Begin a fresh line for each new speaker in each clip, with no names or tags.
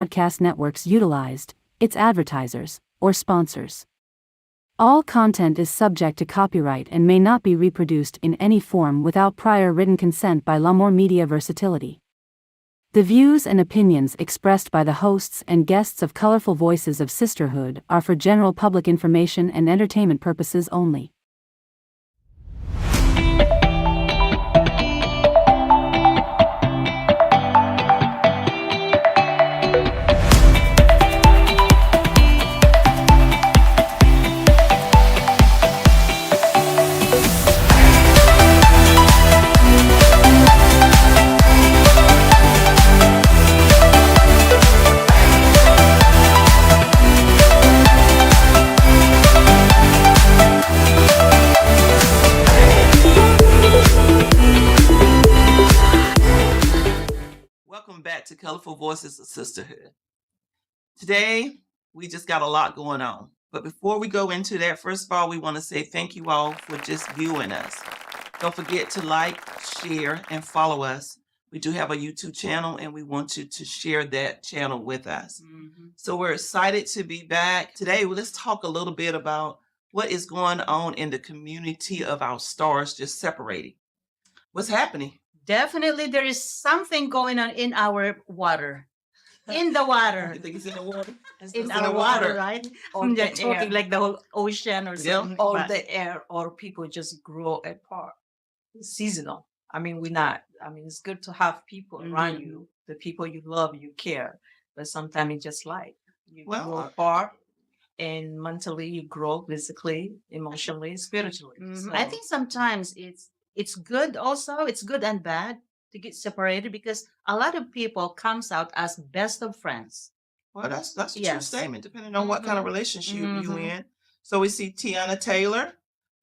broadcast networks utilized, its advertisers, or sponsors. All content is subject to copyright and may not be reproduced in any form without prior written consent by La'Moore Media Versatility. The views and opinions expressed by the hosts and guests of Colorful Voices of Sisterhood are for general public information and entertainment purposes only.
Welcome back to Colorful Voices of Sisterhood. Today, we just got a lot going on. But before we go into that, first of all, we want to say thank you all for just viewing us. Don't forget to like, share, and follow us. We do have a YouTube channel, and we want you to share that channel with us. So we're excited to be back. Today, let's talk a little bit about what is going on in the community of our stars just separating. What's happening?
Definitely, there is something going on in our water. In the water.
You think it's in the water?
In our water, right?
Or
I'm
the
just talking
air,
like the whole ocean or
Yeah.
something.
or
but-
the air, or people just grow apart. It's seasonal. I mean, it's good to have people around
Mhm.
you, the people you love, you care. But sometimes it's just like you
Well,
grow apart, and mentally you grow physically, emotionally, spiritually.
Mhm. I think sometimes it's good also. It's good and bad to get separated because a lot of people comes out as best of friends.
Well, that's a true
Yes.
statement, depending on what kind of
Mhm.
relationship you
Mhm.
in. So we see Tiana Taylor,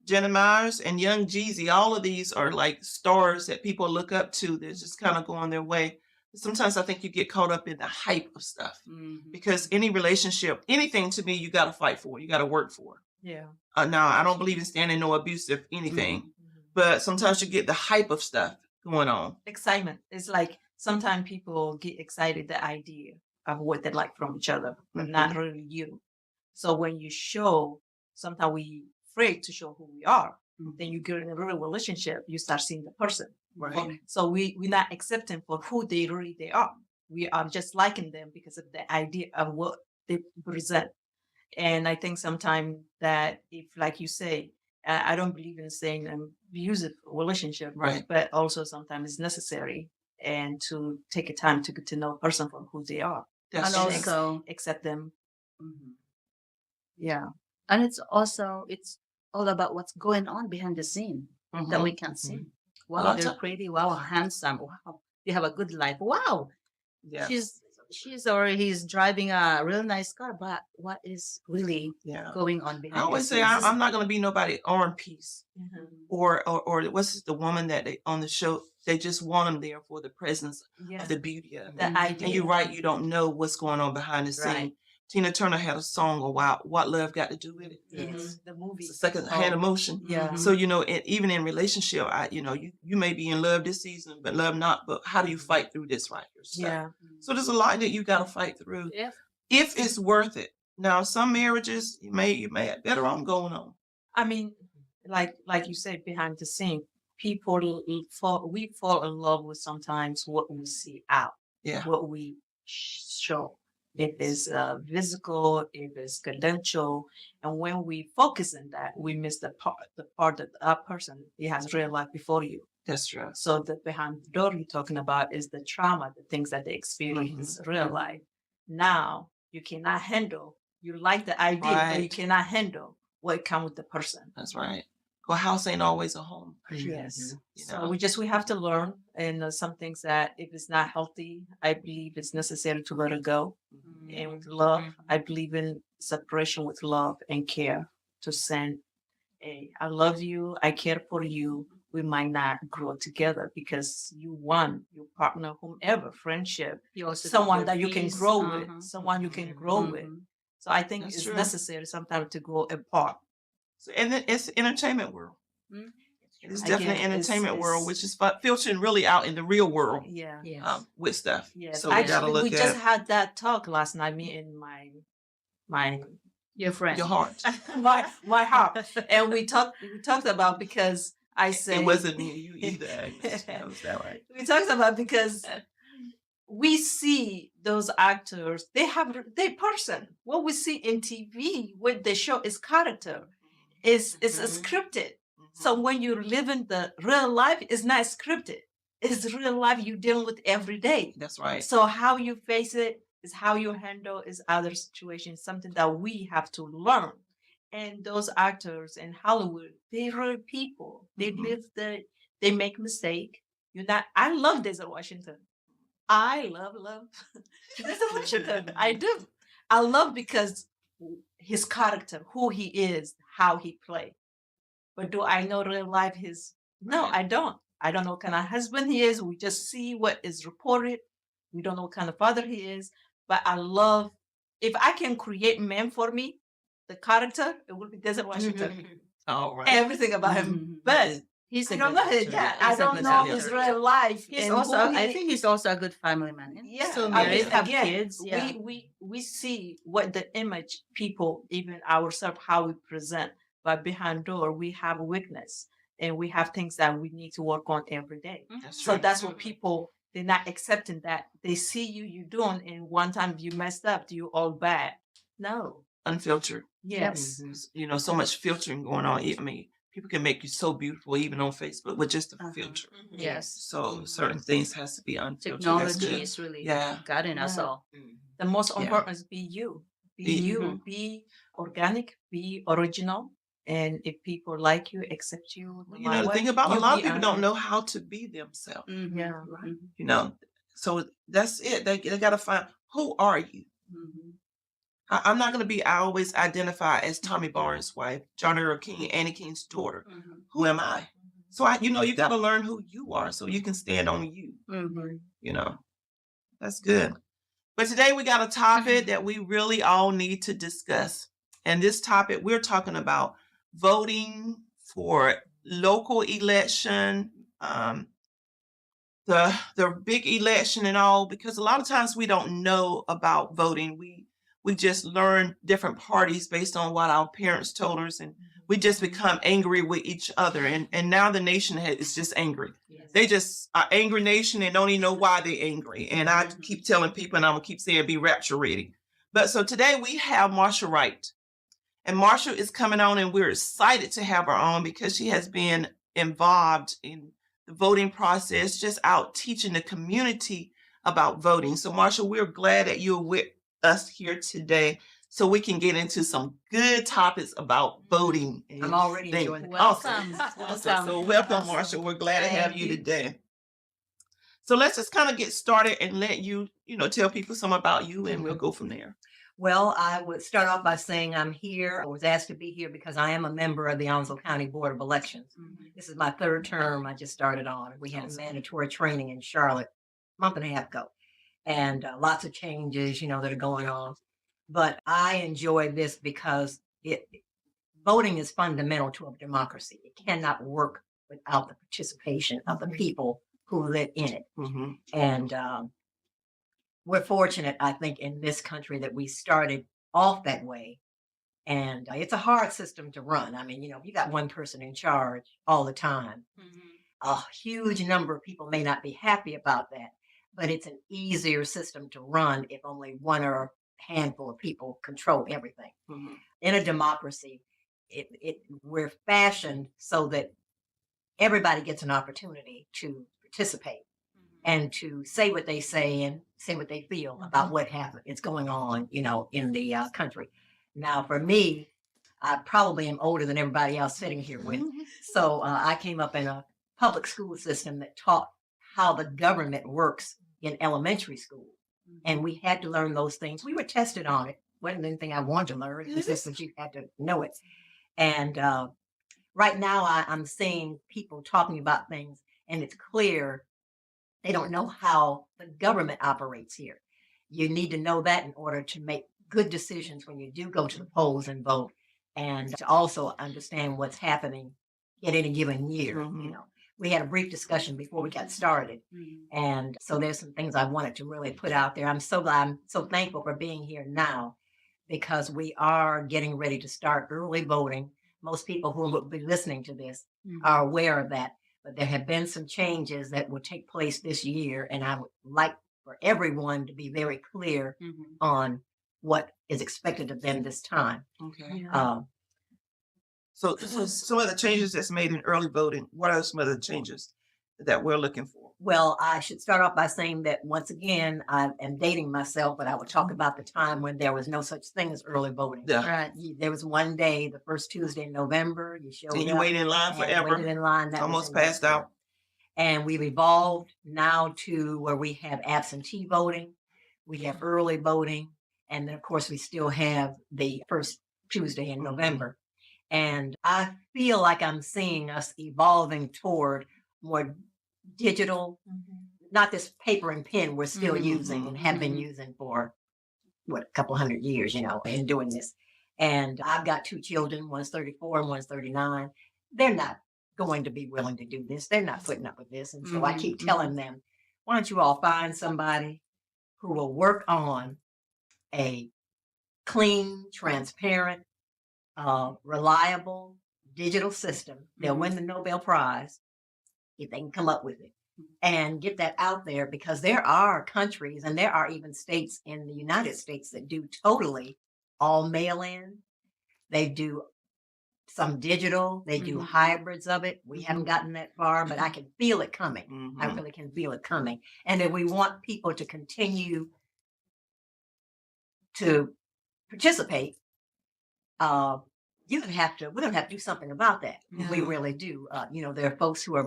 Jenna Myers, and Young Jeezy. All of these are like stars that people look up to. They're just kind of going their way. Sometimes I think you get caught up in the hype of stuff
Mhm.
because any relationship, anything to me, you got to fight for. You got to work for.
Yeah.
Now, I don't believe in standing no abusive anything,
Mhm.
but sometimes you get the hype of stuff going on.
Excitement. It's like sometimes people get excited the idea of what they like from each other, but not really you. So when you show, sometimes we afraid to show who we are. Then you get in a real relationship, you start seeing the person.
Right.
So we're not accepting for who they are. We are just liking them because of the idea of what they present. And I think sometimes that if, like you say, I don't believe in saying abusive relationship,
Right.
but also sometimes it's necessary and to take a time to get to know a person for who they are,
That's
And
true.
also,
accept them.
Mhm.
Yeah.
and it's all about what's going on behind the scene that we can see. Wow,
lot of
they're
ti-
pretty. Wow, handsome. Wow, they have a good life. Wow,
Yeah.
she's or he's driving a real nice car. But what is really
Yeah.
going on
I
behind
always
the
say
scenes?
I'm not going to be nobody arm piece.
Mhm.
Or what's the woman that they on the show? They just want them there for the presence
Yeah.
of the beauty of it.
The
Mhm.
idea.
And you're right, you don't know what's going on behind the scene.
Right.
Tina Turner had a song about what love got to do with it.
Yes. The movie.
It's a second-hand emotion.
Yeah.
So even in relationship, you may be in love this season, but love not. But how do you fight through this right here? stuff?
Yeah.
So there's a lot that you got to fight through if it's worth it. Now, some marriages you may have better on going on.
I mean, like you said, behind the scene, we fall in love with sometimes what we see out,
Yeah.
what we show. If it's physical, if it's credential, and when we focus on that, we miss the part that person he has real life before you.
That's true.
So the behind the door you're talking about is the trauma, the things that they experience real life. Now you cannot handle. You like the idea, but you
Right.
cannot handle what comes with the person.
That's right. Well, a house ain't always a home.
Yes.
You
So
know?
we have to learn, and some things that if it's not healthy, I believe it's necessary to let it go. And with love, I believe in separation with love and care. To send, I love you, I care for you. We might not grow together because you want your partner, whomever, friendship,
You also
someone
feel
that you can
peace.
grow
Uh-huh.
with, someone you can grow with.
Mhm.
So I think
That's
it's
true.
necessary sometimes to grow apart.
So, and then it's the entertainment world. It's
Again,
definitely
it's-
entertainment world,
it's-
which is filtering really out in the real world
Yeah.
Yes.
with stuff.
Yes.
So we gotta
Actually,
look
we just
at
had that talk last night, me and my
Your friend.
your heart.
my heart. And we talked about because I say
It wasn't me and you either, Agnes. That was that right.
we talked about because we see those actors, they have their person. What we see in TV, what they show is character. It's
Mhm.
scripted. So when you live in the real life, it's not scripted. It's real life you're dealing with every day.
That's right.
So how you face it is how you handle is other situations, something that we have to learn. And those actors in Hollywood, they're real people. They
Mhm.
live they make mistake. I love Denzel Washington. I love Denzel Washington. I do. I love because his character, who he is, how he play. But do I know real life his? No,
Right.
I don't. I don't know what kind of husband he is. We just see what is reported. We don't know what kind of father he is. But I love, if I can create man for me, the character, it will be Denzel Washington.
All right.
Everything about him.
Mhm.
But
He's a
I don't
good
know his,
actor.
yeah, I
He's a
don't
good
know
actor.
his real life.
He's
and
also,
who
I
he
think he's also a good family man.
yeah,
Still
I
married,
mean,
have
again,
kids. Yeah.
we see what the image people, even ourselves, how we present, but behind door we have weakness and we have things that we need to work on every day.
That's
So
true.
that's what people they're not accepting that they see you doing, and one time you messed up, you all bad. No,
Unfiltered.
yes,
You know, so much filtering going on. I mean, people can make you so beautiful even on Facebook with just a
Uh-huh.
filter.
Yes.
So certain things has to be unfiltered. That's
Technology
good.
is really
Yeah.
guiding us
Yeah.
all.
the most
Yeah.
important is be you,
Mhm.
be organic, be original, and if people like you, accept you, no
You know,
matter
the
what,
thing about a
you
lot
be
of people don't
honest.
know how to be themselves.
Mhm.
Yeah, right.
Mhm.
You know, so that's it. They got to find who are you.
Mhm.
I'm not going to be. I always identify as Tommy Barnes' wife, John Earl King, Annie King's daughter.
Mhm.
Who am I? So you got to learn who you are so you can stand on you.
Mhm.
You know, that's good. But today we got a topic that we really all need to discuss. And this topic, we're talking about voting for local election, the big election and all, because a lot of times we don't know about voting. We just learn different parties based on what our parents told us, and we just become angry with each other. And now the nation is just angry.
Yes.
They just are angry nation and don't even know why they're angry. And I keep telling people, and I'm gonna keep saying, be rapture ready. But so today we have Marsha Wright, and Marsha is coming on, and we're excited to have her on because she has been involved in the voting process, just out teaching the community about voting. So Marsha, we're glad that you're with us here today so we can get into some good topics about voting.
I'm already
Thank-
enjoying the
Welcome.
Awesome. So welcome, Marsha. We're glad to have
Thank
you
you.
today. So let's just kind of get started and let you, tell people some about you, and we'll go from there.
Well, I would start off by saying I'm here. I was asked to be here because I am a member of the Onslow County Board of Elections.
Mhm.
This is my third term. I just started on. We had a mandatory training in Charlotte a month and a half ago, and lots of changes, that are going on. But I enjoy this because voting is fundamental to a democracy. It cannot work without the participation of the people who live in it.
Mm-hmm.
And we're fortunate, I think, in this country that we started off that way. And it's a hard system to run. I mean, you got one person in charge all the time.
Mhm.
A huge number of people may not be happy about that, but it's an easier system to run if only one or a handful of people control everything.
Mm-hmm.
In a democracy, we're fashioned so that everybody gets an opportunity to participate and to say what they say and say what they feel about what happened. It's going on, in the country. Now, for me, I probably am older than everybody else sitting here with. So I came up in a public school system that taught how the government works in elementary school. And we had to learn those things. We were tested on it. Wasn't anything I wanted to learn. It was just that you had to know it. And right now I'm seeing people talking about things, and it's clear they don't know how the government operates here. You need to know that in order to make good decisions when you do go to the polls and vote, and to also understand what's happening in any given year.
Mhm.
You know, we had a brief discussion before we got started, and so there's some things I wanted to really put out there. I'm so thankful for being here now, because we are getting ready to start early voting. Most people who will be listening to this are aware of that, but there have been some changes that will take place this year, and I would like for everyone to be very clear on what is expected of them this time.
Okay.
Yeah.
So some of the changes that's made in early voting, what are some of the changes that we're looking for?
Well, I should start off by saying that once again, I am dating myself, but I will talk about the time when there was no such thing as early voting.
Yeah.
Right.
There was one day, the first Tuesday in November, you showed
And you
up
waited in line
and
forever.
waited in line. That was
Almost
in
passed
November.
out.
And we've evolved now to where we have absentee voting, we have early voting, and then of course we still have the first Tuesday in November. And I feel like I'm seeing us evolving toward more digital, not this paper and pen we're still using and have been using for a couple hundred years, you know, in doing this. And I've got 2 children, one's 34 and one's 39. They're not going to be willing to do this. They're not putting up with this. And so I keep telling them, why don't you all find somebody who will work on a clean, transparent, reliable digital system. They'll win the Nobel Prize if they can come up with it and get that out there, because there are countries and there are even states in the United States that do totally all mail-in. They do some digital, they do hybrids of it. We haven't gotten that far, but I can feel it coming. I really can feel it coming. And if we want people to continue to participate, we're gonna have to do something about that. We really do. You know, there are folks who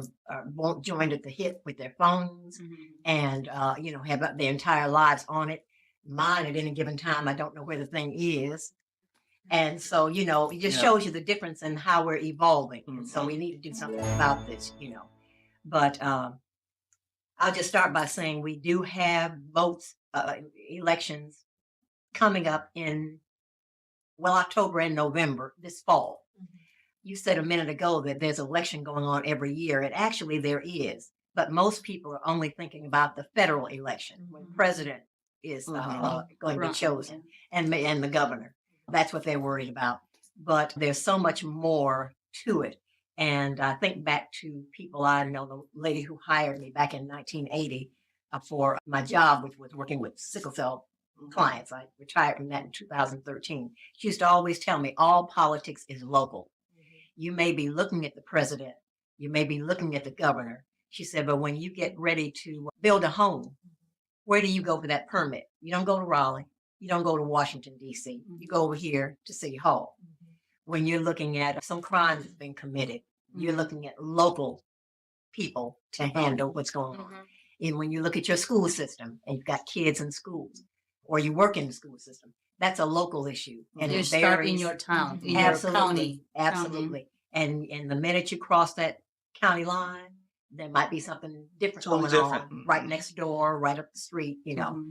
won't join at the hip with their phones and you know, have their entire lives on it. Mine at any given time, I don't know where the thing is. And so, you know, it just shows you the difference in how we're evolving. And so we need to do something about this, you know. But I'll just start by saying we do have elections coming up in October and November this fall. You said a minute ago that there's an election going on every year, and actually there is, but most people are only thinking about the federal election when president is going to be chosen and the governor. That's what they're worried about. But there's so much more to it. And I think back to people I know, the lady who hired me back in 1980 for my job, which was working with sickle cell clients. I retired from that in 2013. She used to always tell me all politics is local. You may be looking at the president, you may be looking at the governor. She said, but when you get ready to build a home, where do you go for that permit? You don't go to Raleigh. You don't go to Washington, D.C. You go over here to City Hall. When you're looking at some crime that's been committed, you're looking at local people to handle what's going on. And when you look at your school system and you've got kids in schools, or you work in the school system, that's a local issue. And
You
it
start in
varies.
your town, in
Absolutely,
your county.
absolutely. And the minute you cross that county line, there might be something different
Totally
going
different.
on right next door, right up the street, you know.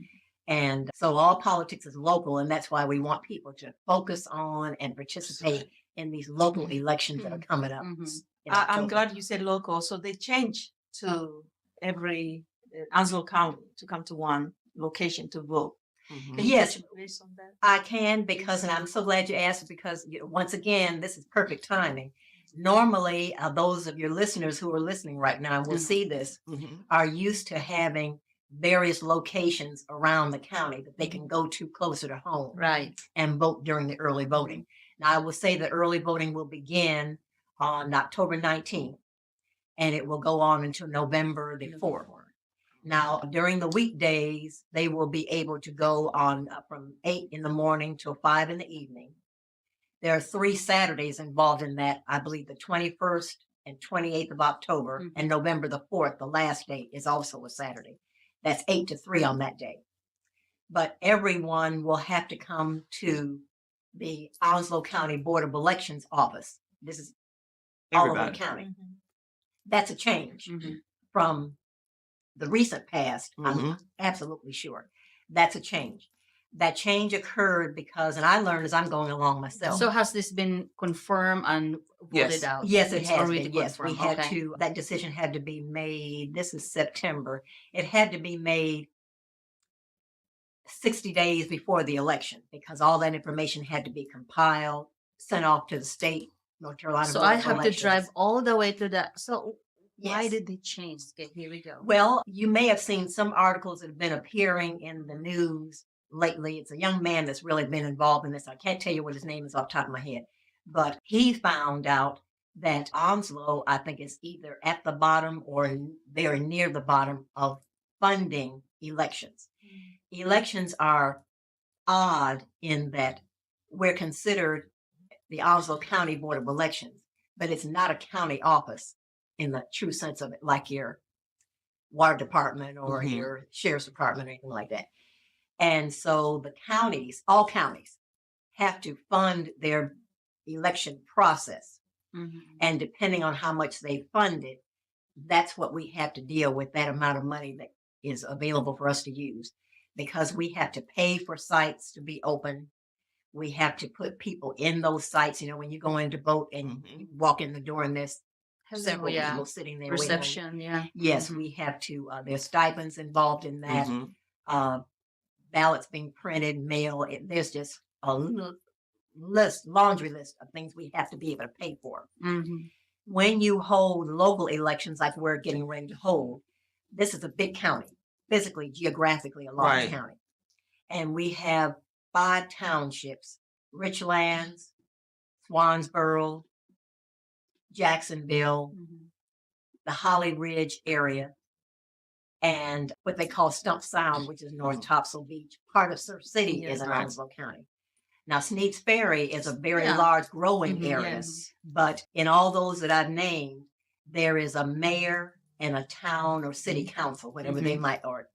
And so all politics is local, and that's why we want people to focus on and participate in these local elections that are coming up. in
I'm
October.
glad you said local. So they change to every Ansel County to come to one location to vote. Can you
Yes.
touch base on that?
I can, because, and I'm so glad you asked, because once again, this is perfect timing. Normally, those of your listeners who are listening right now will see this, are used to having various locations around the county that they can go to closer to home
Right.
and vote during the early voting. Now, I will say that early voting will begin on October 19th, and it will go on until November the 4th. Now, during the weekdays, they will be able to go on from 8 in the morning till 5 in the evening. There are 3 Saturdays involved in that. I believe the 21st and 28th of October and November the 4th, the last date, is also a Saturday. That's 8 to 3 on that day. But everyone will have to come to the Onslow County Board of Elections office. This is all over the county. That's a change from the recent past. I'm absolutely sure that's a change. That change occurred because, and I learned as I'm going along myself.
So has this been confirmed and voted
Yes.
out?
Yes, it
It's
has
already
been. Yes, we
confirmed.
had
Okay.
to, that decision had to be made. This is September. It had to be made 60 days before the election because all that information had to be compiled, sent off to the state, North Carolina
So
Board
I
of
have to
Elections.
drive all the way to that. So why
Yes.
did they change? Okay, here we go.
Well, you may have seen some articles that have been appearing in the news lately. It's a young man that's really been involved in this. I can't tell you what his name is off the top of my head, but he found out that Onslow, I think, is either at the bottom or very near the bottom of funding elections. Elections are odd in that we're considered the Onslow County Board of Elections, but it's not a county office in the true sense of it, like your water department or
Mhm.
your sheriff's department or anything like that. And so the counties, all counties, have to fund their election process.
Mhm.
And depending on how much they fund it, that's what we have to deal with, that amount of money that is available for us to use. Because we have to pay for sites to be open. We have to put people in those sites. You know, when you go in to vote and you walk in the door and there's several
yeah.
people sitting there waiting on you.
Reception, yeah.
Yes,
Mhm.
we have to, there's stipends involved in that,
Mhm.
ballots being printed, mail. There's just a laundry list of things we have to be able to pay for.
Mhm.
When you hold local elections like we're getting ready to hold, this is a big county, physically, geographically a large
Right.
county. And we have 5 townships, Richlands, Swansboro, Jacksonville,
Mhm.
the Holly Ridge area, and what they call Stump Sound, which is North Topsail Beach. Part of Surf City
Yeah,
is in
right.
Onslow County. Now, Sneads Ferry is a very
Yeah.
large growing
Mhm,
area,
yes.
but in all those that I've named, there is a mayor and a town or city council, whatever they might, or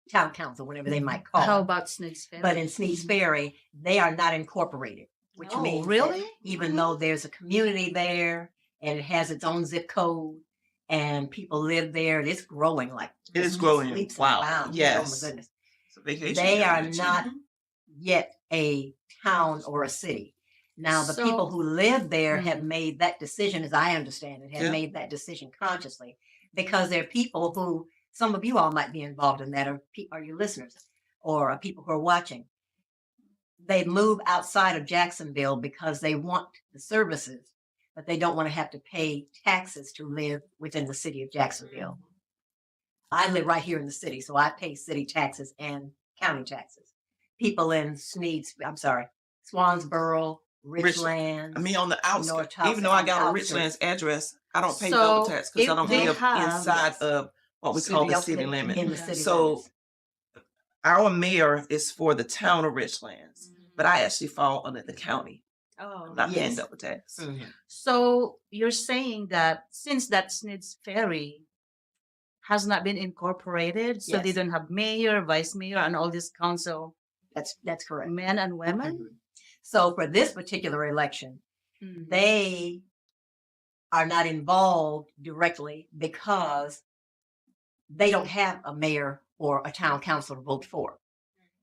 town council, whatever they might call
How
it.
about Sneads Ferry?
But in Sneads Ferry, they are not incorporated, which
Oh,
means that
really?
even though there's a community there and it has its own zip code and people live there, it's growing like
It is growing.
leaps and
Wow.
bounds.
Yes.
Oh my goodness.
It's a vacation
They are
area, too.
not yet a town or a city. Now, the
So-
people who live there have made that decision, as I understand it, have
Yeah.
made that decision consciously because they're people who, some of you all might be involved in that, or are your listeners, or people who are watching. They move outside of Jacksonville because they want the services, but they don't want to have to pay taxes to live within the city of Jacksonville. I live right here in the city, so I pay city taxes and county taxes. People in Swansboro, Richlands.
I mean, on the
North
outskirts,
Topsail,
even though I
on the
got a
outskirts.
Richlands address, I don't pay
So,
double tax because I
if
don't
they
live
have-
inside of what we call the
City
city
of-
limit.
in the city
So
limits.
our mayor is for the town of Richlands, but I actually fall under the county.
Oh,
I'm not paying
Yes.
double tax.
Mhm.
so you're saying that since that Sneads Ferry has not been incorporated, so they
Yes.
don't have mayor, vice mayor, and all this council,
That's correct.
men and women?
Mhm. So for this particular election,
Mhm.
they are not involved directly because they don't have a mayor or a town council to vote for.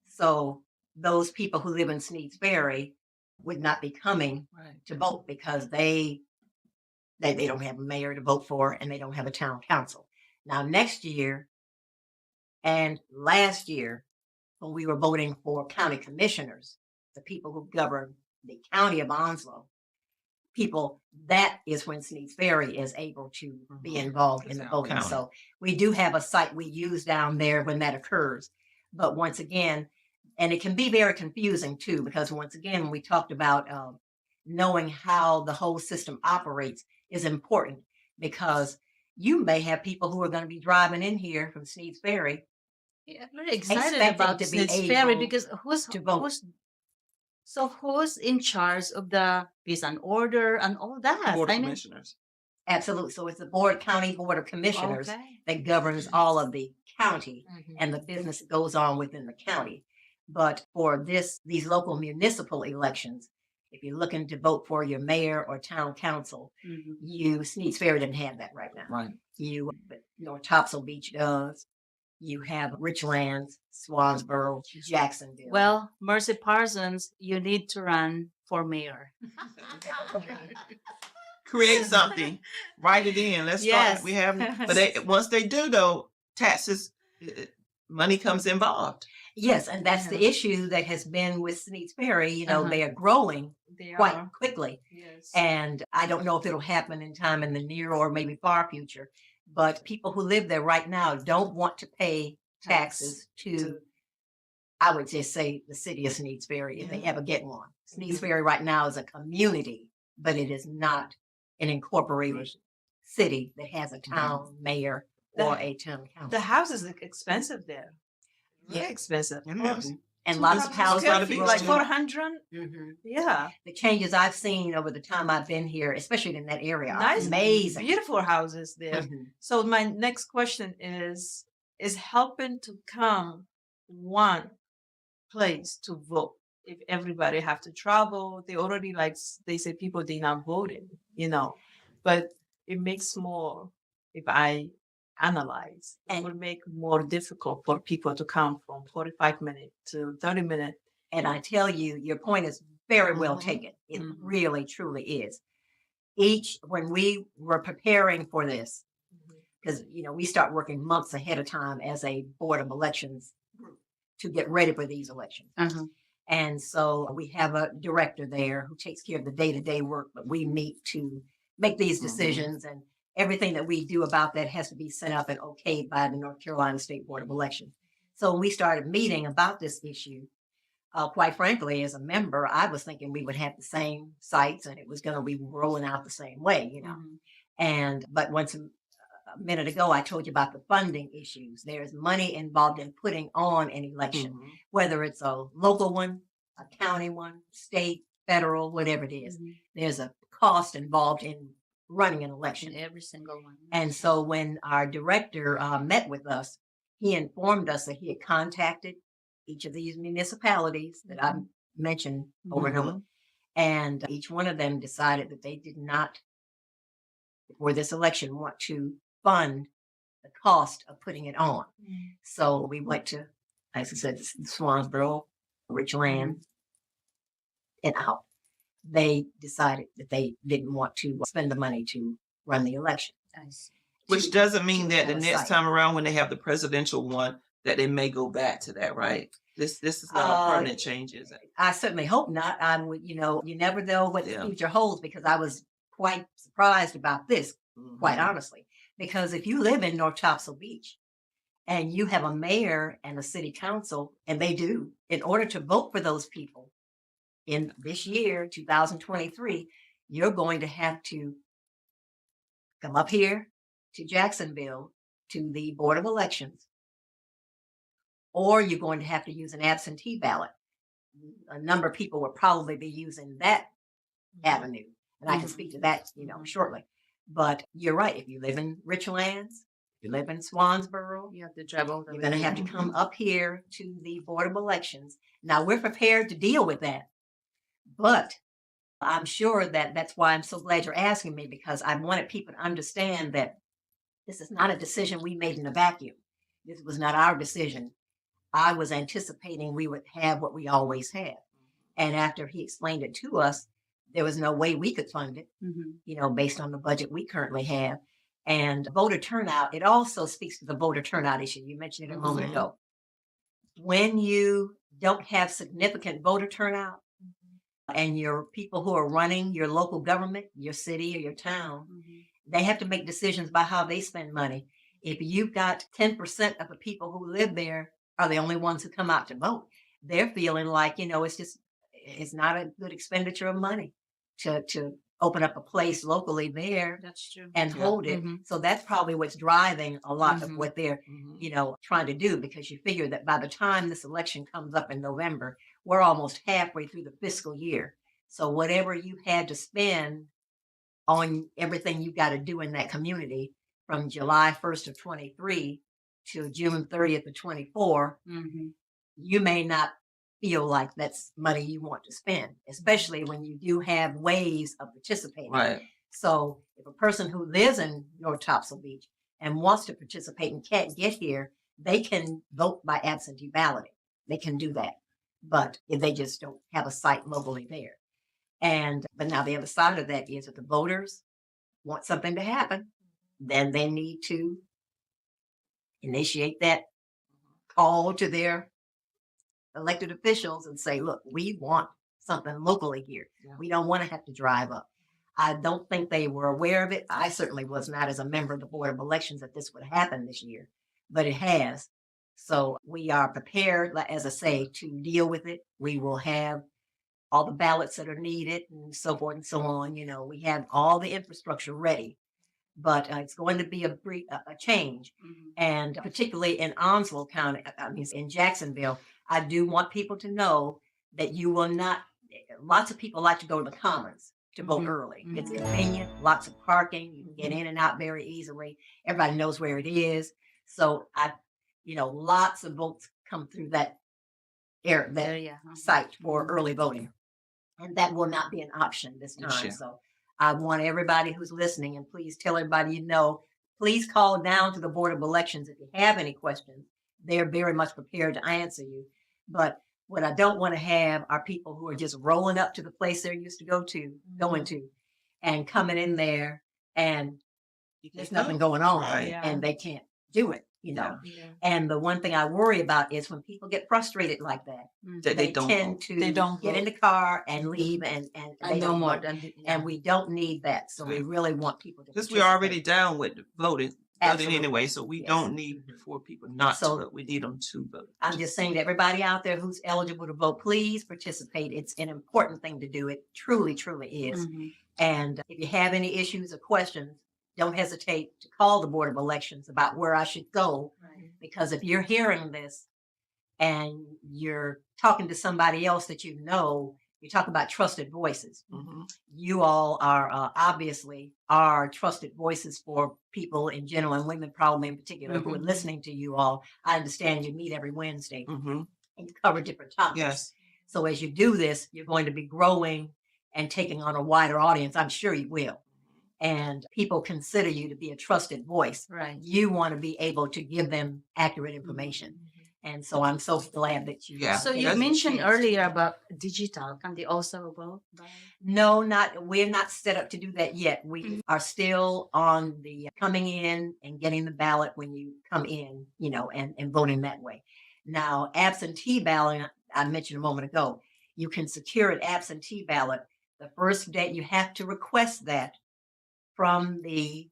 So those people who live in Sneads Ferry would not be coming
Right.
to vote because they don't have a mayor to vote for and they don't have a town council. Now next year and last year, when we were voting for county commissioners, the people who govern the county of Onslow, that is when Sneads Ferry is able to be involved in the
Town
voting.
county.
So we do have a site we use down there when that occurs. But once again, and it can be very confusing too, because once again, when we talked about knowing how the whole system operates is important because you may have people who are going to be driving in here from Sneads Ferry.
Yeah, I'm very excited
Expecting
about
to be
Sneads Ferry
able
because
to vote.
who's in charge of the peace and order and all that?
Board of
I mean,
Commissioners.
Absolutely. So it's the County Board of Commissioners
okay.
that governs all of the county
Mhm.
and the business that goes on within the county. But for these local municipal elections, if you're looking to vote for your mayor or town council,
Mhm.
Sneads Ferry doesn't have that right now.
Right.
North Topsail Beach does, you have Richlands, Swansboro, Jacksonville.
Well, Mercy Parsons, you need to run for mayor.
Create something, write it in. Let's
Yes.
start. We have, but once they do though, taxes, money comes involved.
Yes, and that's the issue that has been with Sneads Ferry. You know, they are growing
They
quite
are.
quickly.
Yes.
And I don't know if it'll happen in time in the near or maybe far future, but people who live there right now don't want to pay taxes to, I would just say, the city of Sneads Ferry if they ever get one. Sneads Ferry right now is a community, but it is not an incorporated city that has a town mayor or a town council.
The houses are expensive there.
Yeah.
Very expensive.
And lots of houses
gotta
Square
be
feet, like
cheap.
400.
Mhm.
Yeah.
The changes I've seen over the time I've been here, especially in that area, are
Nice,
amazing.
beautiful houses there.
Mhm.
So my next question is helping to come one place to vote. If everybody have to travel, they already they say people they not voting, but it makes more, if I analyze, it
And-
would make more difficult for people to come from 45 minutes to 30 minutes.
And I tell you, your point is very well
Mhm.
taken. It
Mhm.
really, truly is. When we were preparing for this, because, we start working months ahead of time as a board of elections group to get ready for these elections. And so we have a director there who takes care of the day-to-day work, but we meet to make these decisions, and everything that we do about that has to be sent up and okayed by the North Carolina State Board of Elections. So when we started meeting about this issue, quite frankly, as a member, I was thinking we would have the same sites and it was going to be rolling out the same way, but once a minute ago, I told you about the funding issues. There's money involved in putting on an election, whether it's a local one, a county one, state, federal, whatever it is. There's a cost involved in running an election.
In every single one.
And so when our director met with us, he informed us that he had contacted each of these municipalities that I mentioned over and over. And each one of them decided that they did not, for this election, want to fund the cost of putting it on. So we went to, as I said, Swansboro, Richland, and out. They decided that they didn't want to spend the money to run the election.
Which doesn't mean that the
have a
next
site.
time around when they have the presidential one, that they may go back to that, right? This is not a permanent change, is it?
I certainly hope not. I would, you never know what the
Yeah.
future holds, because I was quite surprised about this, quite honestly. Because if you live in North Topsail Beach and you have a mayor and a city council, and they do, in order to vote for those people in this year, 2023, you're going to have to come up here to Jacksonville to the Board of Elections, or you're going to have to use an absentee ballot. A number of people will probably be using that avenue, and I can speak to that, shortly. But you're right. If you live in Richlands, if you live in Swansboro,
You have to travel.
you're going to have to come up here to the Board of Elections. Now, we're prepared to deal with that, but I'm sure that that's why I'm so glad you're asking me, because I wanted people to understand that this is not a decision we made in a vacuum. This was not our decision. I was anticipating we would have what we always have. And after he explained it to us, there was no way we could fund it, based on the budget we currently have. And voter turnout, it also speaks to the voter turnout issue. You mentioned it a moment ago. When you don't have significant voter turnout, and your people who are running your local government, your city or your town, they have to make decisions about how they spend money. If you've got 10% of the people who live there are the only ones who come out to vote, they're feeling like, it's not a good expenditure of money to open up a place locally there
That's true.
and hold it. So that's probably what's driving a lot of what they're, trying to do, because you figure that by the time this election comes up in November, we're almost halfway through the fiscal year. So whatever you had to spend on everything you got to do in that community from July 1st of 23 to June 30th of 24, you may not feel like that's money you want to spend, especially when you do have ways of participating.
Right.
So if a person who lives in North Topsail Beach and wants to participate and can't get here, they can vote by absentee balloting. They can do that, but if they just don't have a site locally there. But now the other side of that is if the voters want something to happen, then they need to initiate that call to their elected officials and say, look, we want something locally here.
Yeah.
We don't want to have to drive up. I don't think they were aware of it. I certainly was not as a member of the Board of Elections that this would happen this year, but it has. So we are prepared, as I say, to deal with it. We will have all the ballots that are needed and so forth and so on. We have all the infrastructure ready, but it's going to be a change. And particularly in Onslow County, in Jacksonville, I do want people to know that you will not, lots of people like to go to the Commons to vote early. It's convenient, lots of parking, you can get in and out very easily. Everybody knows where it is. So lots of votes come through that site for early voting. And that will not be an option this time.
Sure.
So I want everybody who's listening, and please tell everybody please call down to the Board of Elections if you have any questions. They're very much prepared to answer you. But what I don't want to have are people who are just rolling up to the place they're used to going to, and coming in there and there's nothing going on,
Right.
and they can't do it.
Yeah.
And the one thing I worry about is when people get frustrated like that,
That
they
don't
tend
vote.
to
They don't
get
vote.
in the car and leave, and they
no
don't
more
vote.
than
And we don't need that. So we
Right.
really want people to
Because we're already
participate.
down with voting
Absolutely.
anyway, so we
Yes.
don't need for people not
So-
to vote. We need them to vote.
I'm just saying to everybody out there who's eligible to vote, please participate. It's an important thing to do. It truly, truly is. And if you have any issues or questions, don't hesitate to call the Board of Elections about where I should go. Because if you're hearing this and you're talking to somebody else that you talk about trusted voices. You all are obviously are trusted voices for people in general, and women probably in particular, who are listening to you all. I understand you meet every Wednesday and you cover different topics.
Yes.
So as you do this, you're going to be growing and taking on a wider audience. I'm sure you will. And people consider you to be a trusted voice.
Right.
You want to be able to give them accurate information. And so I'm so glad that you.
Yeah.
So you
That's-
mentioned earlier about digital. Can they also vote?
No, we're not set up to do that yet. We are still on the coming in and getting the ballot when you come in, and voting that way. Now, absentee ballot, I mentioned a moment ago, you can secure an absentee ballot the first day. You have to request that from the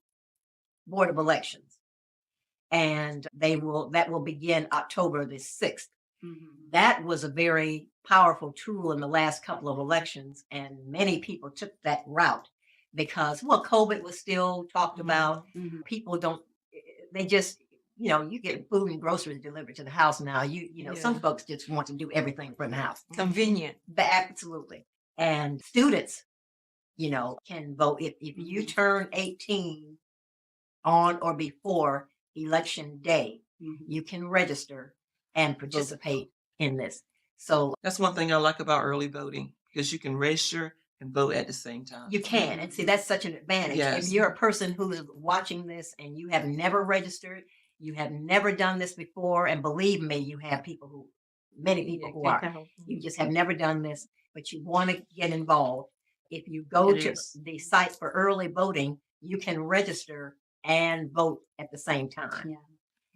Board of Elections. And that will begin October the 6th. That was a very powerful tool in the last couple of elections, and many people took that route because, COVID was still talked about. People they just, you get food and groceries delivered to the house now. Some folks just want to do everything from the house.
Convenient.
Absolutely. And students, can vote. If you turn 18 on or before election day, you can register and participate in this. So
That's one thing I like about early voting, because you can register and vote at the same time.
you can. And see, that's such an advantage.
Yes.
If you're a person who is watching this and you have never registered, you have never done this before, and believe me, you have many people who are. You just have never done this, but you want to get involved. If you go
It
to
is.
the site for early voting, you can register and vote at the same time.
Yeah.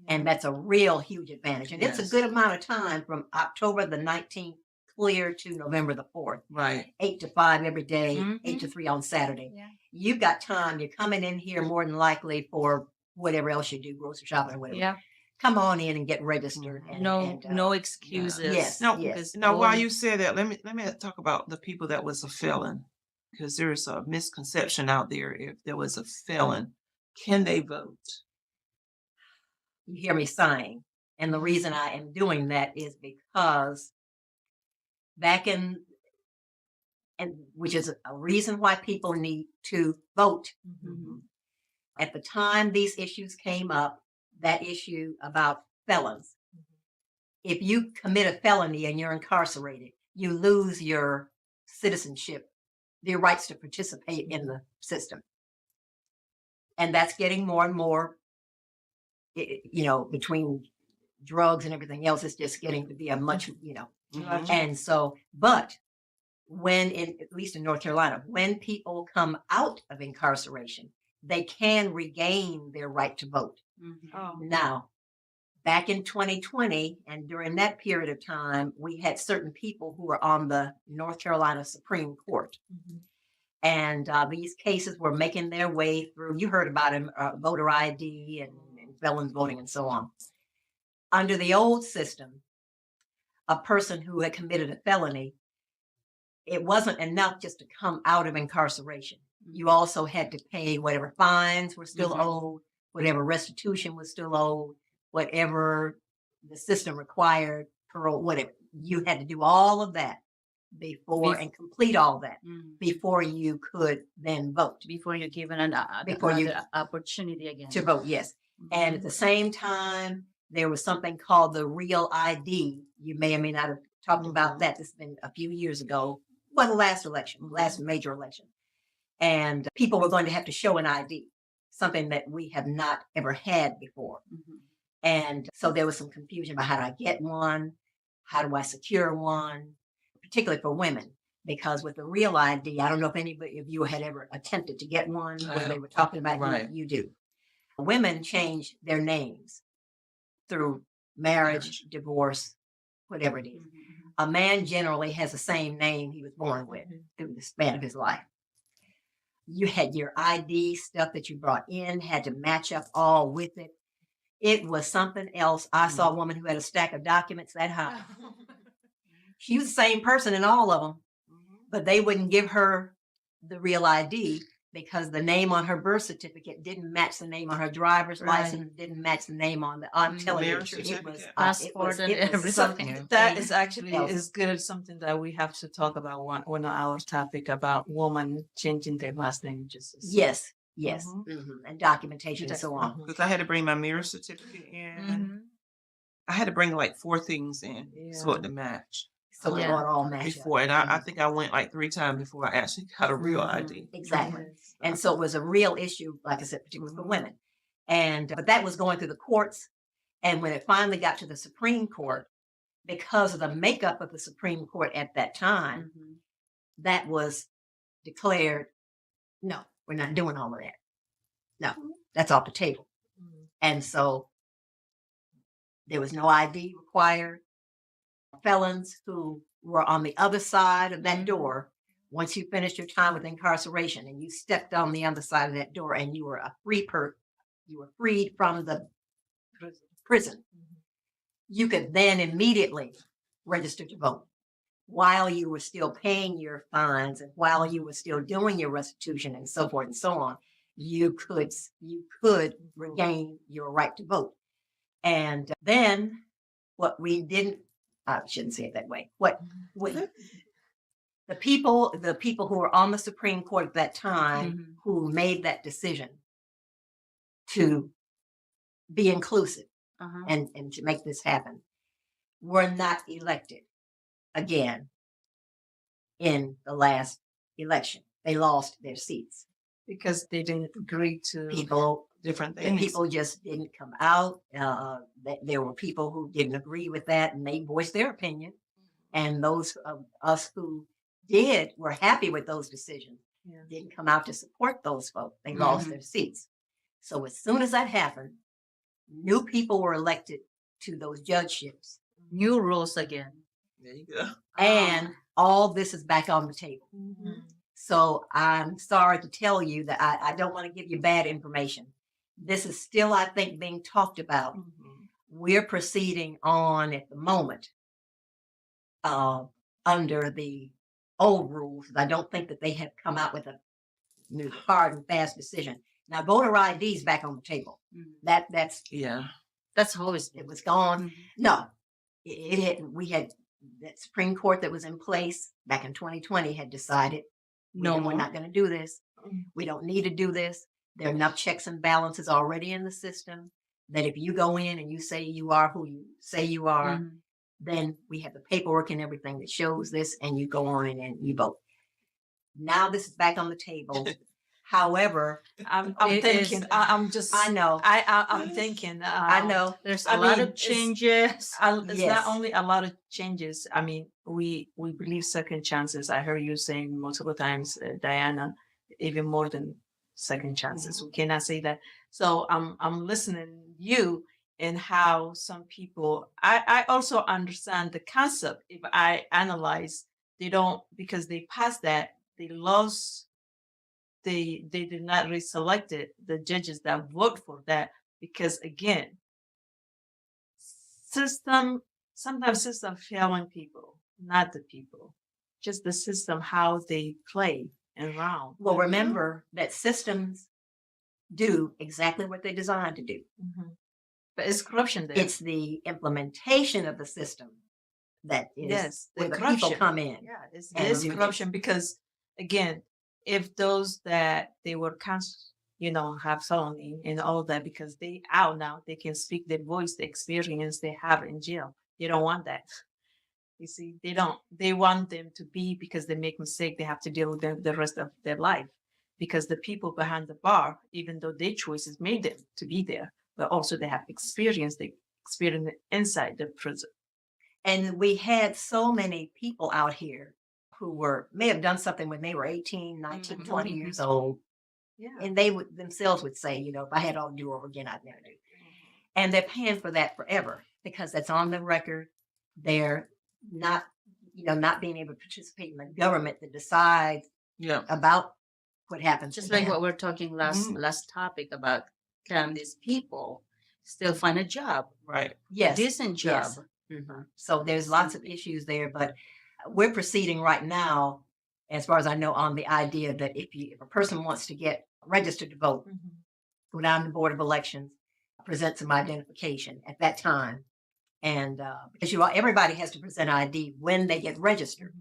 And that's a real huge advantage. And it's
Yes.
a good amount of time from October the 19th clear to November the 4th,
Right.
8 to 5 every day,
Mhm.
8 to 3 on Saturday.
Yeah.
You've got time. You're coming in here more than likely for whatever else you do, grocery shopping or whatever.
Yeah.
Come on in and get registered.
No excuses.
Yes.
Now,
Because
now,
all-
while you say that, let me talk about the people that was a felon, because there's a misconception out there. If there was a felon, can they vote?
You hear me sighing. And the reason I am doing that is because which is a reason why people need to vote. At the time these issues came up, that issue about felons, if you commit a felony and you're incarcerated, you lose your citizenship, your rights to participate in the system. And that's getting more and more, between drugs and everything else. It's just getting to be a much,
Mhm.
and so, but when at least in North Carolina, when people come out of incarceration, they can regain their right to vote.
Oh,
Now, back in 2020, and during that period of time, we had certain people who were on the North Carolina Supreme Court. And these cases were making their way through. You heard about them, voter ID and felons voting and so on. Under the old system, a person who had committed a felony, it wasn't enough just to come out of incarceration. You also had to pay whatever fines were still
Mhm.
owed, whatever restitution was still owed, whatever the system required, parole, whatever. You had to do all of that before and complete all that before you could then vote.
Before you're given an
Before you-
another opportunity again.
To vote, yes. And at the same time, there was something called the Real ID. You may or may not have talked about that. This has been a few years ago. Well, the last election, last major election. And people were going to have to show an ID, something that we have not ever had before. And so there was some confusion about how do I get one? How do I secure one? Particularly for women, because with the Real ID, I don't know if anybody of you had ever attempted to get one when they were talking about
Right.
you do. Women change their names through marriage, divorce, whatever it is. A man generally has the same name he was born with through the span of his life. You had your ID stuff that you brought in, had to match up all with it. It was something else. I saw a woman who had a stack of documents that high. She was the same person in all of them, but they wouldn't give her the Real ID because the name on her birth certificate didn't match the name on her driver's
Right.
license, didn't match the name on the. I'm telling you,
Marriage
it was
certificate.
Passport and everything.
something.
that is actually
else.
is good. Something that we have to talk about on our topic about women changing their last name. Just as-
Yes, yes,
Mhm.
and documentation and so on.
Because I had to bring my marriage certificate in. I had to bring like 4 things in so it to match
So it
Yeah.
would all match up.
before. And I think I went like 3 times before I actually got a real ID.
Exactly.
Yes.
And so it was a real issue, like I said, particularly for women. And but that was going through the courts. And when it finally got to the Supreme Court, because of the makeup of the Supreme Court at that time, that was declared, no, we're not doing all of that. No, that's off the table. And so there was no ID required. Felons who were on the other side of that door, once you finished your time with incarceration and you stepped on the other side of that door and you were a you were freed from the prison, you could then immediately register to vote while you were still paying your fines and while you were still doing your restitution and so forth and so on. You could regain your right to vote. And then what we didn't, I shouldn't say it that way. What the people who were on the Supreme Court at that time who made that decision to be inclusive and to make this happen were not elected again in the last election. They lost their seats.
Because they didn't agree to
Different
The
things.
people just didn't come out. There were people who didn't agree with that and they voiced their opinion. And those of us who did were happy with those decisions, didn't come out to support those folks. They lost their seats. So as soon as that happened, new people were elected to those judgeships.
New rules again.
There you go.
And all this is back on the table. So I'm sorry to tell you that I don't want to give you bad information. This is still, I think, being talked about. We're proceeding on at the moment under the old rules. I don't think that they have come out with a new hard and fast decision. Now, voter ID is back on the table. That's
That's always
it was gone. No, we had that Supreme Court that was in place back in 2020 had decided we're not going to do this. We don't need to do this. There are enough checks and balances already in the system that if you go in and you say you are who you say you are, then we have the paperwork and everything that shows this, and you go on and you vote. Now this is back on the table. However,
I'm
It is-
thinking. I'm just.
I know.
I'm thinking.
I know.
There's
I
a lot
mean,
of changes.
It's
Yes.
not only a lot of changes. I mean, we believe second chances. I heard you saying multiple times, Diana, even more than second chances. We cannot say that. So I'm listening to you and how some people. I also understand the concept. If I analyze, they don't, because they passed that, they lost. They did not reselect it, the judges that vote for that, because again, sometimes system failing people, not the people, just the system, how they play around.
Well, remember that systems do exactly what they're designed to do.
But it's corruption there.
It's the implementation of the system that is
Yes, the
where the people
corruption.
come in.
Yeah, it's
and do
corruption because again, if those that they were have felony and all that, because they out now, they can speak their voice, the experience they have in jail. They don't want that. You see, they don't. They want them to be, because they make mistake, they have to deal with them the rest of their life. Because the people behind the bar, even though their choices made them to be there, but also they have experience. They experience it inside the prison.
And we had so many people out here who may have done something when they were 18, 19, 20 years old.
Yeah.
And they would themselves would say, if I had all to do over again, I'd never do. And they're paying for that forever because that's on the record. They're not, not being able to participate in the government that decides
Yeah.
about what happens.
Just
to
like
them.
what we're talking last topic about, can these people still find a job,
Right.
Yes.
decent job?
Yes. So there's lots of issues there, but we're proceeding right now, as far as I know, on the idea that if a person wants to get registered to vote, go down to the Board of Elections, present some identification at that time, and because everybody has to present ID when they get registered.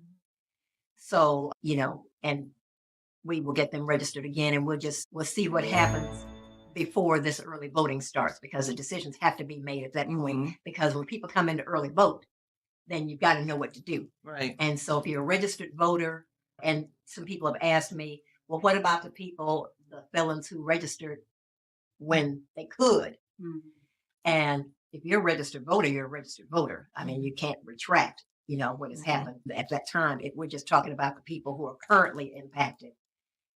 So and we will get them registered again, and we'll see what happens before this early voting starts, because the decisions have to be made at that point. Because when people come in to early vote, then you've got to know what to do.
Right.
And so if you're a registered voter, and some people have asked me, well, what about the felons who registered when they could? And if you're a registered voter, you're a registered voter. I mean, you can't retract, what has happened at that time. We're just talking about the people who are currently impacted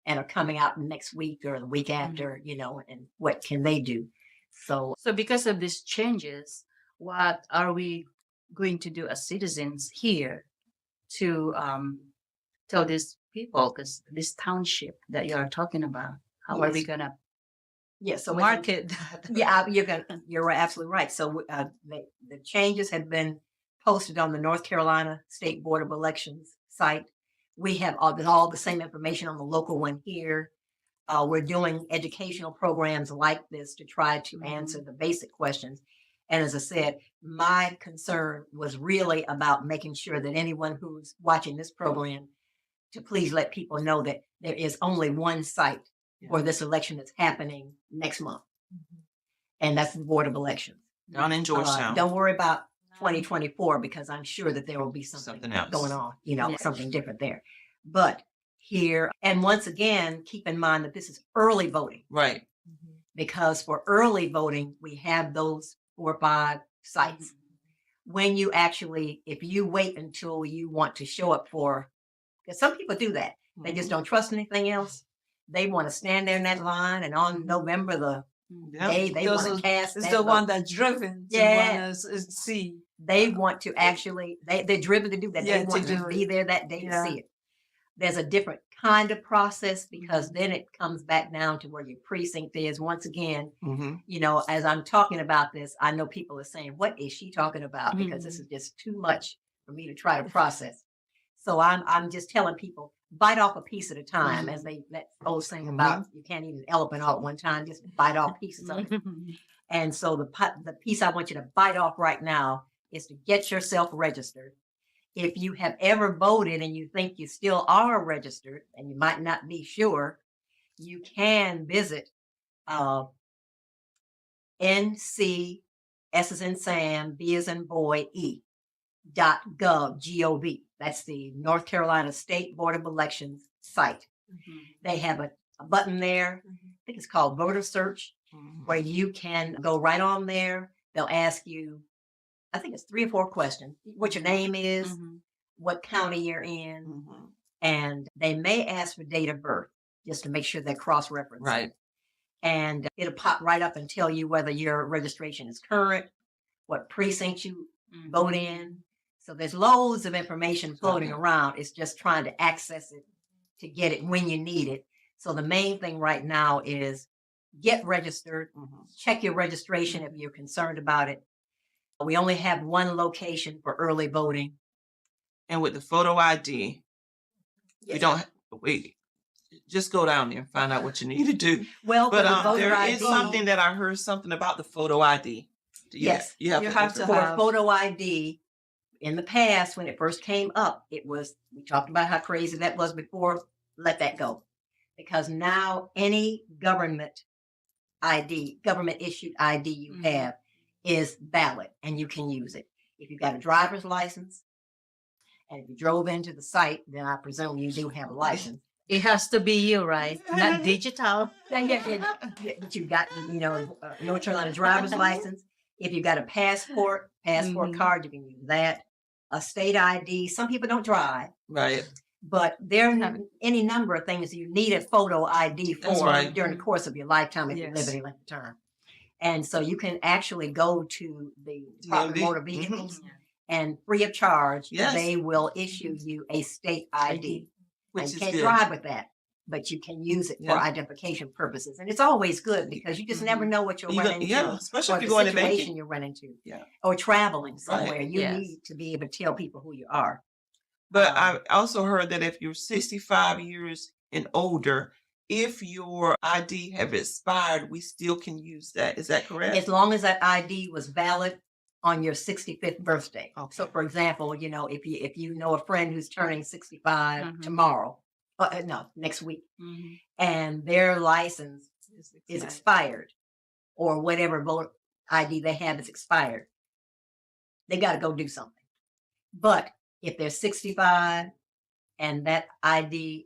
and are coming out next week or the week after, and what can they do? So
because of these changes, what are we going to do as citizens here to tell these people, because this township that you are talking about, how are we
Yes.
gonna
so
market that?
Yeah, you're absolutely right. So the changes have been posted on the North Carolina State Board of Elections site. We have all the same information on the local one here. We're doing educational programs like this to try to answer the basic questions. And as I said, my concern was really about making sure that anyone who's watching this program, to please let people know that there is only one site for this election that's happening next month. And that's the Board of Elections.
Down in Georgetown.
Don't worry about 2024, because I'm sure that there will be something
else
going on,
Yeah.
something different there. But here, and once again, keep in mind that this is early voting,
Right.
because for early voting, we have those 4 or 5 sites. When you actually, if you wait until you want to show up because some people do that, they just don't trust anything else. They want to stand there in that line, and on November the day they want to cast.
It's
that
the
vote.
one that's driven to
Yeah.
want to see.
They want to actually, they're driven to do that.
Yeah,
They want
to
to
do
be there that day
Yeah.
to see it. There's a different kind of process, because then it comes back down to where your precinct is. Once again, as I'm talking about this, I know people are saying, what is she talking about? Because this is just too much for me to try to process. So I'm just telling people, bite off a piece at a time, as that old saying about you can't eat an elephant all at one time, just bite off pieces of it. And so the piece I want you to bite off right now is to get yourself registered. If you have ever voted and you think you still are registered and you might not be sure, you can visit NC, S as in Sam, B as in boy, .gov, G-O-V. That's the North Carolina State Board of Elections site. They have a button there. I think it's called voter search,
Mhm.
where you can go right on there. They'll ask you, I think it's 3 or 4 questions. What your name is, what county you're in,
Mhm.
and they may ask for date of birth just to make sure they're cross-referencing.
Right.
And it'll pop right up and tell you whether your registration is current, what precinct you vote in. So there's loads of information floating
Okay.
around. It's just trying to access it to get it when you need it. So the main thing right now is get registered,
Mhm.
check your registration if you're concerned about it. We only have one location for early voting.
And with the photo ID, we don't wait. Just go down there and find out what you need to do.
Well,
But
for the voter
there
ID,
is something that I heard something about the photo ID. Do you,
Yes.
you have
You
to
have to
for
have-
photo ID, in the past, when it first came up, it was, we talked about how crazy that was before. Let that go. Because now any government ID, government issued ID you have is valid and you can use it. If you've got a driver's license and if you drove into the site, then I presume you do have a license.
It has to be you, right? Not digital.
But you've got, North Carolina driver's license. If you've got a passport card, you can use that. A state ID. Some people don't drive,
Right.
but there are any number of things you need a photo ID
That's
for
right.
during the course of your lifetime if you
Yes.
live any length of term. And so you can actually go to the Department of
DMV.
Motor Vehicles and free of charge,
Yes.
they will issue you a state ID.
Which
And
is
you can't
good.
drive with that, but you can use it for
Yeah.
identification purposes. And it's always good because you just never know what you'll
You
run
go-
into.
yeah, especially
or
if
the
you're going to
situation
banking.
you run into.
Yeah.
Or traveling somewhere.
Right.
You
Yes.
need to be able to tell people who you are.
But I also heard that if you're 65 years and older, if your ID have expired, we still can use that. Is that correct?
As long as that ID was valid on your 65th birthday.
Okay.
So for example, if you know a friend who's turning 65
Mhm.
tomorrow, next week, and their license is expired, or whatever voter ID they have is expired, they got to go do something. But if they're 65 and that ID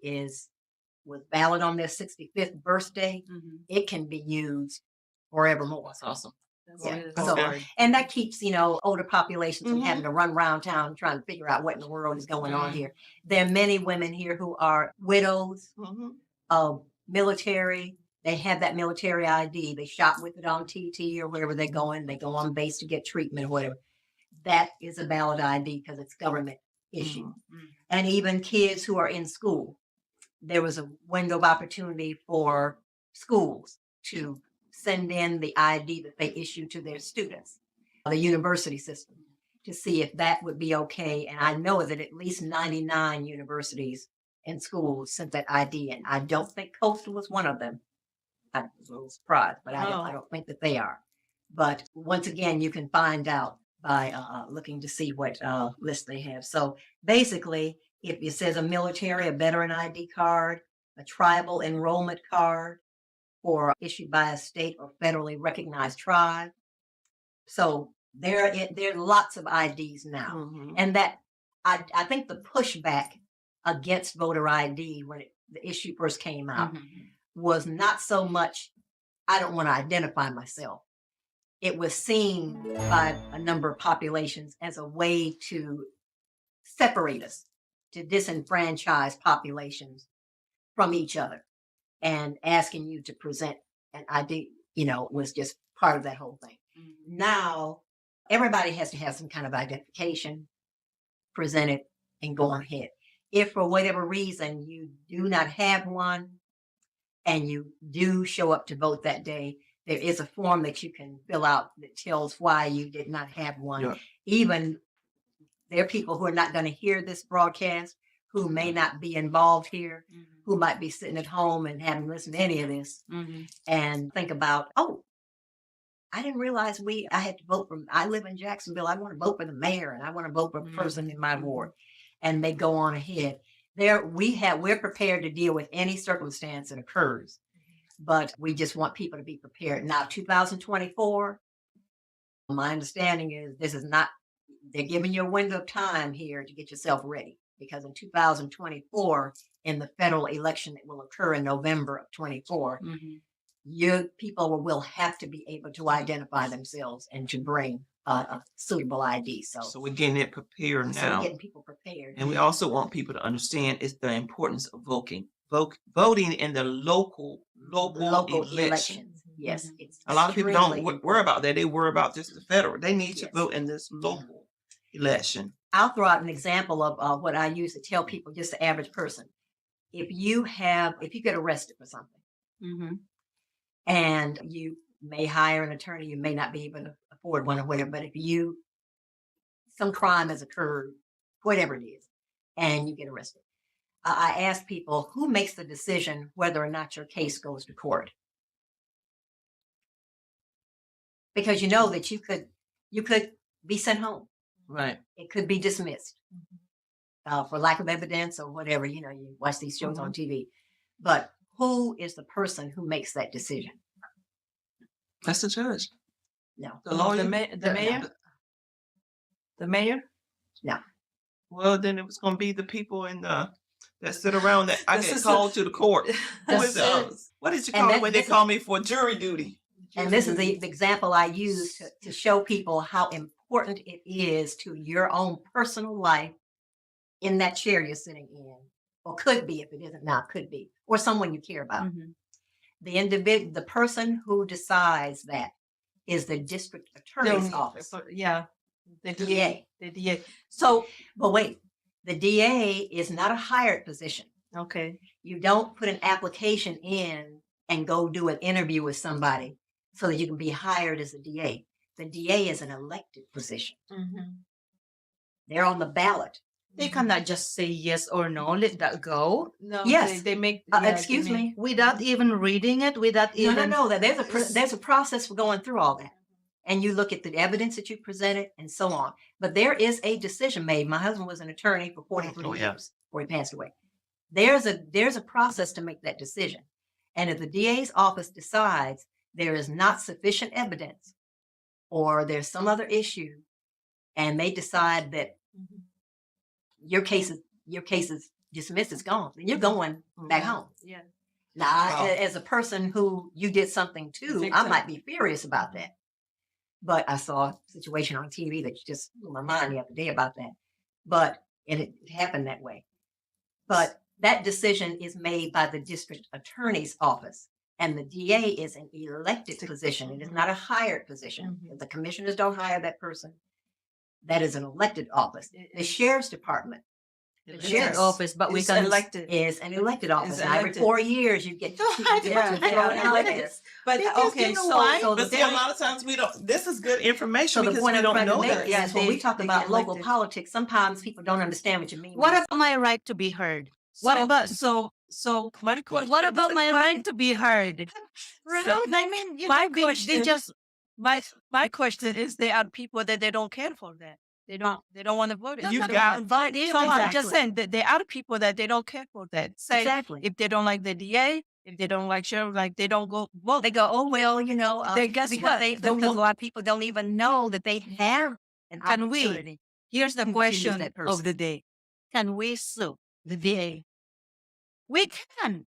was valid on their 65th birthday, it can be used forevermore.
That's awesome.
Yeah.
That's
So,
good.
and that keeps, older populations from
Mhm.
having to run around town trying to figure out what in the world is going on here. There are many women here who are widows
Mhm.
of military. They have that military ID. They shop with it on TT or wherever they're going. They go on base to get treatment or whatever. That is a valid ID because it's government issued. And even kids who are in school. There was a window of opportunity for schools to send in the ID that they issue to their students, the university system, to see if that would be okay. And I know that at least 99 universities and schools sent that ID in. I don't think Coastal was one of them. I was a little surprised, but I don't think that they are. But once again, you can find out by looking to see what list they have. So basically, if it says a military, a veteran ID card, a tribal enrollment card, or issued by a state or federally recognized tribe. So there are lots of IDs now.
Mhm.
And that I think the pushback against voter ID when the issue first came out was not so much, I don't want to identify myself. It was seen by a number of populations as a way to separate us, to disenfranchise populations from each other. And asking you to present an ID, was just part of that whole thing. Now, everybody has to have some kind of identification, present it, and go on ahead. If for whatever reason you do not have one and you do show up to vote that day, there is a form that you can fill out that tells why you did not have one.
Yeah.
Even there are people who are not going to hear this broadcast, who may not be involved here, who might be sitting at home and haven't listened to any of this and think about, I didn't realize I had to vote I live in Jacksonville. I want to vote for the mayor and I want to vote for a person in my ward. And they go on ahead. We're prepared to deal with any circumstance that occurs, but we just want people to be prepared. Now, 2024, my understanding is they're giving you a window of time here to get yourself ready. because in 2024, in the federal election that will occur in November of 24, your people will have to be able to identify themselves and to bring a suitable ID.
So we're getting it prepared
So we're
now.
getting people prepared.
And we also want people to understand is the importance of voting in the local election.
elections. Yes. It's
A lot of people
extremely
don't worry
important.
about that. They worry about just the federal. They need to
Yes.
vote in this local election.
I'll throw out an example of what I use to tell people, just the average person. If you get arrested for something, and you may hire an attorney, you may not be able to afford one or whatever, but if some crime has occurred, whatever it is, and you get arrested, I ask people, who makes the decision whether or not your case goes to court? Because you know that you could be sent home.
Right.
It could be dismissed for lack of evidence or whatever. You watch these shows on TV. But who is the person who makes that decision?
That's the judge.
No.
The lawyer.
The mayor? The mayor?
No.
Well, then it was going to be the people that sit around that I
This
get
is
called to the court. Who is
That's
it? What did you
And
call
that-
it when they
this is-
call me for jury duty?
And this is the example I use to show people how important it is to your own personal life in that chair you're sitting in, or could be if it isn't now, could be, or someone you care about. The person who decides that is the district attorney's office,
Yeah. The
DA.
The DA.
So, but wait, the DA is not a hired position.
Okay.
You don't put an application in and go do an interview with somebody so that you can be hired as a DA. The DA is an elected position. They're on the ballot.
They cannot just say yes or no, let that go
No.
Yes.
They make.
Excuse me.
without even reading it, without even.
No. There's a process for going through all that, and you look at the evidence that you presented and so on. But there is a decision made. My husband was an attorney for 43 years before he passed away. There's a process to make that decision, and if the DA's office decides there is not sufficient evidence, or there's some other issue, and they decide that your case is dismissed, it's gone, then you're going back home.
Yeah.
Now, as a person who you did something to, I might be furious about that. But I saw a situation on TV that just blew my mind the other day about that. But it happened that way. But that decision is made by the district attorney's office. And the DA is an elected position. It is not a hired position. The commissioners don't hire that person. That is an elected office. The sheriff's department
The
Yes.
sheriff's office, but we
It's
can
elected.
is an elected office. And every
elected.
4 years, you get
Yeah,
thrown out there.
But
Because
okay,
you know
so
why?
So
But
the
see, a
point-
lot of times we don't. This is good information
So the
because
point
we
I'm
don't
trying to
know
make
that.
is when we talk
they
about
get
local
elected.
politics, sometimes people don't understand what you mean.
What
when you
about my right to be heard?
what
What
about my question?
What about my right to be heard? I mean, you
my
know, they
question-
just
My question is, there are people that they don't care for that. They don't want to vote.
You
not
got-
invite
So I'm
Exactly.
just saying that there are people that they don't care for that. Say
Exactly.
if they don't like the DA, if they don't like sheriff, like they don't go vote.
They go, oh well, you know,
Then guess
because
what?
because a lot of people don't even know that they have an
Can we?
opportunity.
Here's the
choose
question
that
of
person.
the day: can we sue the DA? We can.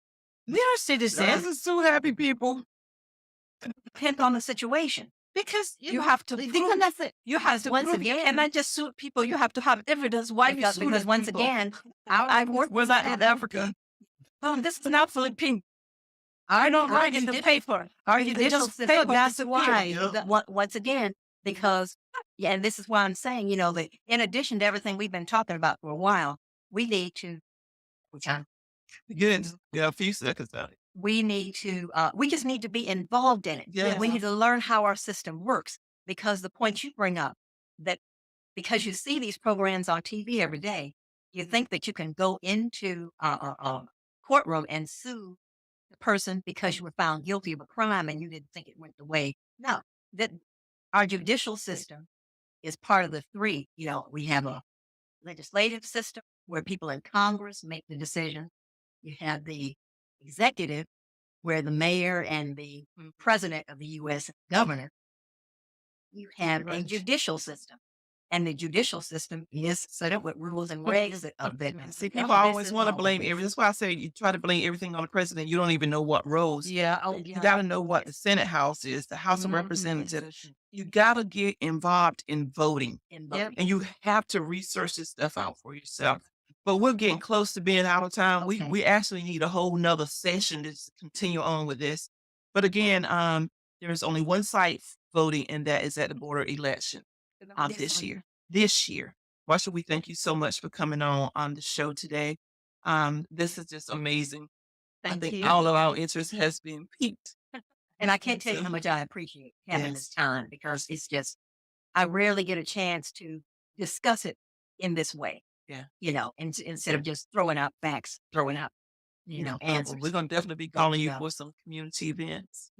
We are
This
citizens.
is two happy people.
Depends on the situation.
Because you
know,
have to
because
prove.
that's it.
You have to
once
prove. You
again-
cannot just sue people. You have to have evidence why you
Because,
sue
because
the
once
people.
again, I've worked
Was that in Africa?
This is not Philippines. I don't
Our
write in the
judicial-
paper.
our
They
judicial
just
system-
paper. That's
Here,
why.
Yeah.
once again, because and this is why I'm saying, you know, that in addition to everything we've been talking about for a while, we need to,
Good. Yeah, a few seconds out.
we just need to be involved in it.
Yes.
We need to learn how our system works, because the point you bring up, that because you see these programs on TV every day, you think that you can go into a courtroom and sue the person because you were found guilty of a crime and you didn't think it went the way. No, that our judicial system is part of the three. You know, we have a legislative system where people in Congress make the decision. You have the executive, where the mayor and the president of the U.S. governor. You have a
Right.
judicial system
And the judicial system is set up with rules and regs of that.
See, people always want to blame everything. That's why I say you try to blame everything on the president. You don't even know what roles.
Yeah. Oh,
You got to know what the Senate House is, the House of
Mhm.
Representatives. You got to get involved in voting.
And
Yep.
voting.
And you have to research this stuff out for yourself. But we're getting close to being out of time.
Okay.
We actually need a whole nother session to continue on with this. But again, there's only one site voting, and that is at the border election this year. This year. Marsha, we thank you so much for coming on the show today. This is just amazing. I
Thank
think
you.
all of our interest has been piqued.
And I can't tell you how much I appreciate having this time, because it's just, I rarely get a chance to discuss it in this way.
Yeah.
Instead of just throwing out facts, throwing out, answers.
We're going to definitely be calling you for some community events.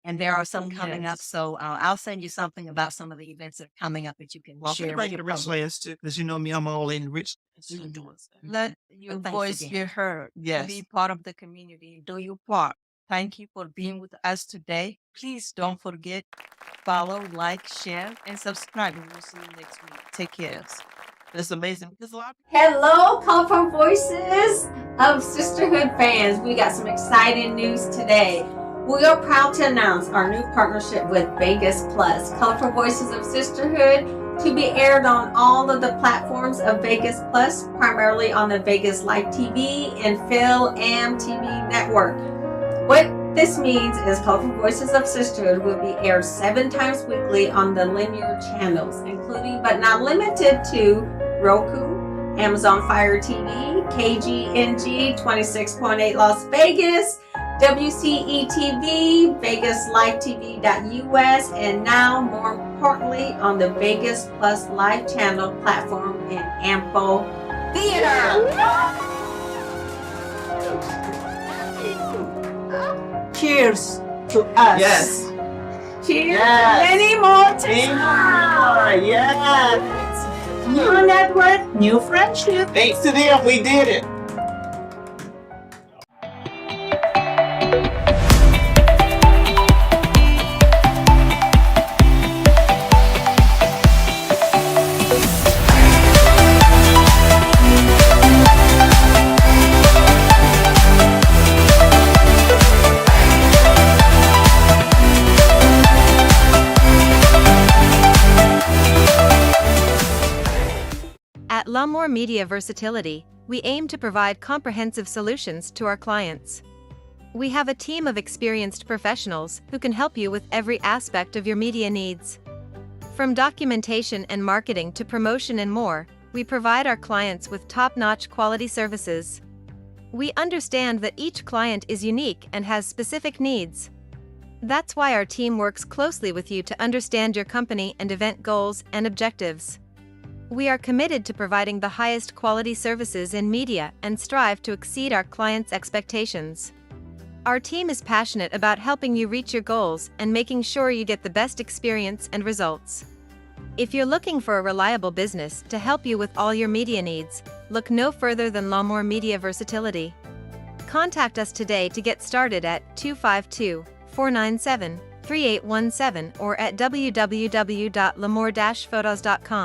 And there are some coming up. So I'll send you something about some of the events that are coming up that you can
Well,
share.
bring
with
it to
the public.
Richlands too, because you know me, I'm all in Richlands.
Let your
Thanks
voice
again.
be heard.
Yes.
Be part of the community. Do your part. Thank you for being with us today. Please don't forget, follow, like, share, and subscribe. And we'll see you next week. Take care.
It's amazing because a lot of
Hello, colorful voices of Sisterhood fans. We got some exciting news today. We are proud to announce our new partnership with Vegas Plus, Colorful Voices of Sisterhood, to be aired on all of the platforms of Vegas Plus, primarily on the Vegas Live TV and Phil Am TV network. What this means is Colorful Voices of Sisterhood will be aired 7 times weekly on the linear channels, including but not limited to Roku, Amazon Fire TV, KGNG 26.8 Las Vegas, WCETV, Vegas Live TV.us, and now, more importantly, on the Vegas Plus Live channel platform in Ampo Theater. Cheers to us.
Yes.
Cheers.
Yes.
Many more to
Anymore. Yes.
New network, new friendship.
Thanks to them, we did it.
At La'Moore Media Versatility, we aim to provide comprehensive solutions to our clients. We have a team of experienced professionals who can help you with every aspect of your media needs. From documentation and marketing to promotion and more, we provide our clients with top-notch quality services. We understand that each client is unique and has specific needs. That's why our team works closely with you to understand your company and event goals and objectives. We are committed to providing the highest quality services in media and strive to exceed our clients' expectations. Our team is passionate about helping you reach your goals and making sure you get the best experience and results. If you're looking for a reliable business to help you with all your media needs, look no further than La'Moore Media Versatility. Contact us today to get started at 252-497-3817 or at www.lamore-photos.com.